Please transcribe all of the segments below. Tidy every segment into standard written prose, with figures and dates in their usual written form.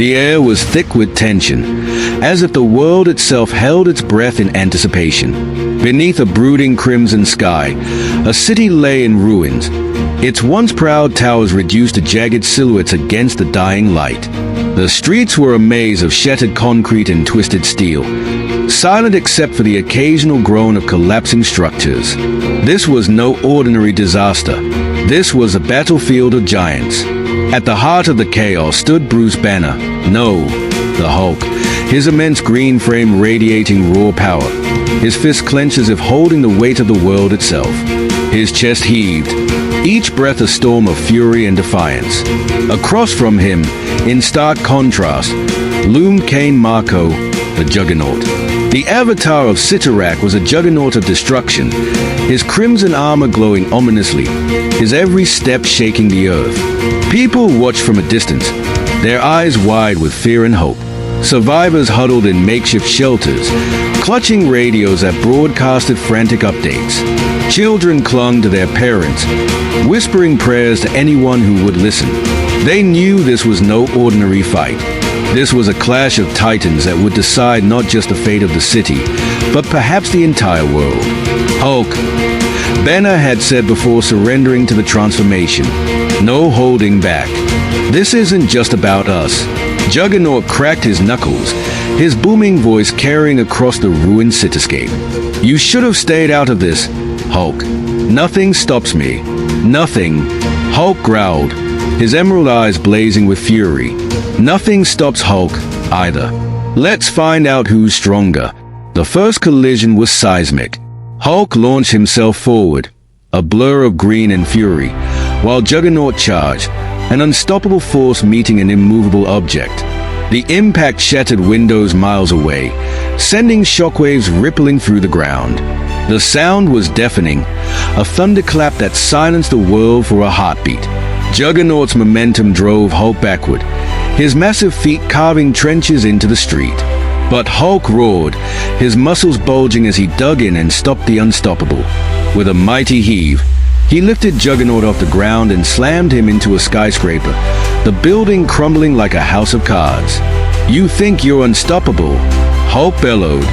The air was thick with tension, as if the world itself held its breath in anticipation. Beneath a brooding crimson sky, a city lay in ruins, its once proud towers reduced to jagged silhouettes against the dying light. The streets were a maze of shattered concrete and twisted steel, silent except for the occasional groan of collapsing structures. This was no ordinary disaster. This was a battlefield of giants. At the heart of the chaos stood Bruce Banner. No, the Hulk, his immense green frame radiating raw power. His fist clenched as if holding the weight of the world itself. His chest heaved, each breath a storm of fury and defiance. Across from him, in stark contrast, loomed Cain Marco, the Juggernaut. The avatar of Sitarak was a juggernaut of destruction, his crimson armor glowing ominously, his every step shaking the earth. People watched from a distance, their eyes wide with fear and hope. Survivors huddled in makeshift shelters, clutching radios that broadcasted frantic updates. Children clung to their parents, whispering prayers to anyone who would listen. They knew this was no ordinary fight. This was a clash of titans that would decide not just the fate of the city, but perhaps the entire world. Hulk, Banner had said before surrendering to the transformation. No holding back. This isn't just about us. Juggernaut cracked his knuckles, his booming voice carrying across the ruined cityscape. You should have stayed out of this, Hulk. Nothing stops me. Nothing. Hulk growled, his emerald eyes blazing with fury. Nothing stops Hulk, either. Let's find out who's stronger. The first collision was seismic. Hulk launched himself forward, a blur of green and fury, while Juggernaut charged, an unstoppable force meeting an immovable object. The impact shattered windows miles away, sending shockwaves rippling through the ground. The sound was deafening, a thunderclap that silenced the world for a heartbeat. Juggernaut's momentum drove Hulk backward, his massive feet carving trenches into the street. But Hulk roared, his muscles bulging as he dug in and stopped the unstoppable. With a mighty heave, he lifted Juggernaut off the ground and slammed him into a skyscraper, the building crumbling like a house of cards. You think you're unstoppable? Hulk bellowed.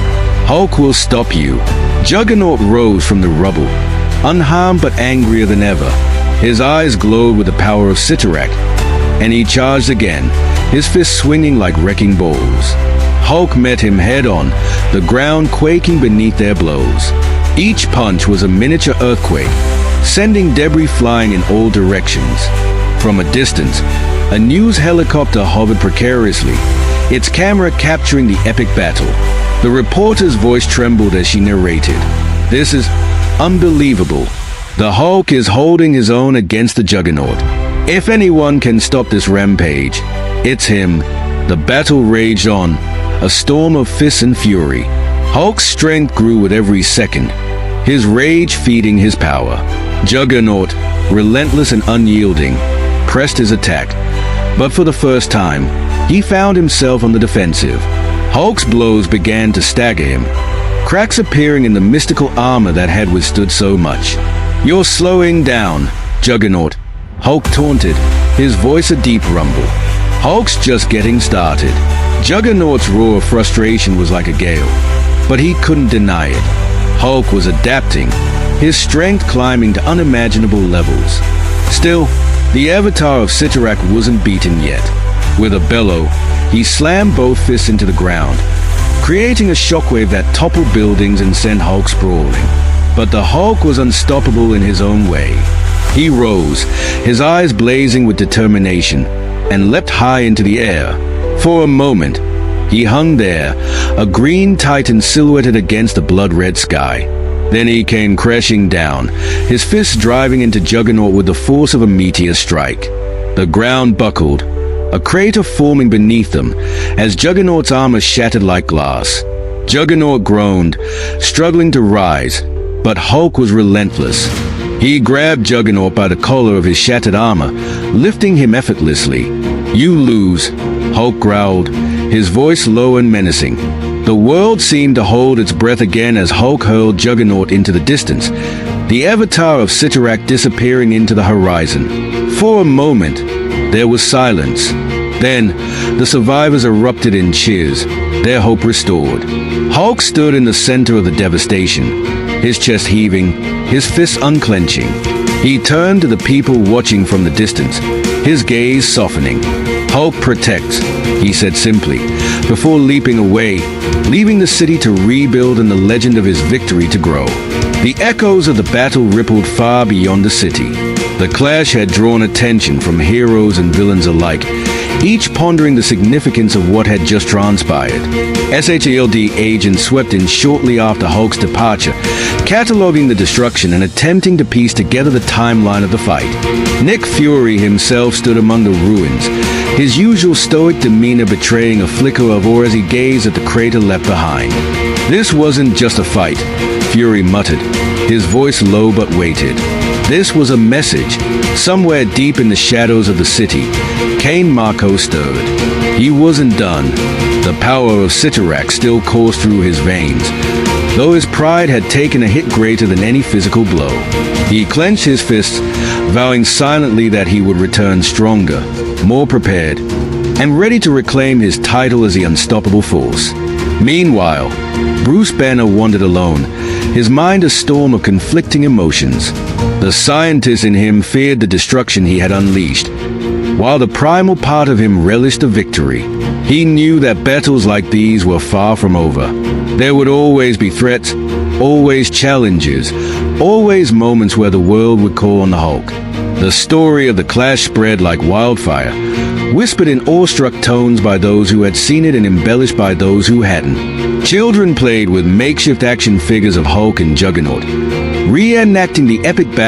Hulk will stop you. Juggernaut rose from the rubble, unharmed but angrier than ever. His eyes glowed with the power of Sitarak, and he charged again, his fists swinging like wrecking balls. Hulk met him head-on, the ground quaking beneath their blows. Each punch was a miniature earthquake, sending debris flying in all directions. From a distance, a news helicopter hovered precariously, its camera capturing the epic battle. The reporter's voice trembled as she narrated. This is unbelievable. The Hulk is holding his own against the Juggernaut. If anyone can stop this rampage, it's him. The battle raged on, a storm of fists and fury. Hulk's strength grew with every second, his rage feeding his power. Juggernaut, relentless and unyielding, pressed his attack. But for the first time, he found himself on the defensive. Hulk's blows began to stagger him, cracks appearing in the mystical armor that had withstood so much. You're slowing down, Juggernaut, Hulk taunted, his voice a deep rumble. Hulk's just getting started. Juggernaut's roar of frustration was like a gale, but he couldn't deny it. Hulk was adapting, his strength climbing to unimaginable levels. Still, the avatar of Sitarak wasn't beaten yet. With a bellow, he slammed both fists into the ground, creating a shockwave that toppled buildings and sent Hulk sprawling. But the Hulk was unstoppable in his own way. He rose, his eyes blazing with determination, and leapt high into the air. For a moment, he hung there, a green titan silhouetted against the blood-red sky. Then he came crashing down, his fists driving into Juggernaut with the force of a meteor strike. The ground buckled, a crater forming beneath them, as Juggernaut's armor shattered like glass. Juggernaut groaned, struggling to rise, but Hulk was relentless. He grabbed Juggernaut by the collar of his shattered armor, lifting him effortlessly. You lose, Hulk growled, his voice low and menacing. The world seemed to hold its breath again as Hulk hurled Juggernaut into the distance, the avatar of Sitarak disappearing into the horizon. For a moment, there was silence. Then, the survivors erupted in cheers, their hope restored. Hulk stood in the center of the devastation, his chest heaving, his fists unclenching. He turned to the people watching from the distance, his gaze softening. "Hulk protects," he said simply, before leaping away, leaving the city to rebuild and the legend of his victory to grow. The echoes of the battle rippled far beyond the city. The clash had drawn attention from heroes and villains alike, each pondering the significance of what had just transpired. SHIELD agents swept in shortly after Hulk's departure, cataloging the destruction and attempting to piece together the timeline of the fight. Nick Fury himself stood among the ruins, his usual stoic demeanor betraying a flicker of awe as he gazed at the crater left behind. "This wasn't just a fight," Fury muttered, his voice low but weighted. "This was a message." Somewhere deep in the shadows of the city, Cain Marco stirred. He wasn't done. The power of Cyttorak still coursed through his veins, though his pride had taken a hit greater than any physical blow. He clenched his fists, vowing silently that he would return stronger, more prepared, and ready to reclaim his title as the unstoppable force. Meanwhile, Bruce Banner wandered alone, his mind a storm of conflicting emotions. The scientist in him feared the destruction he had unleashed, while the primal part of him relished the victory. He knew that battles like these were far from over. There would always be threats, always challenges, always moments where the world would call on the Hulk. The story of the clash spread like wildfire, whispered in awestruck tones by those who had seen it and embellished by those who hadn't. Children played with makeshift action figures of Hulk and Juggernaut, reenacting the epic battle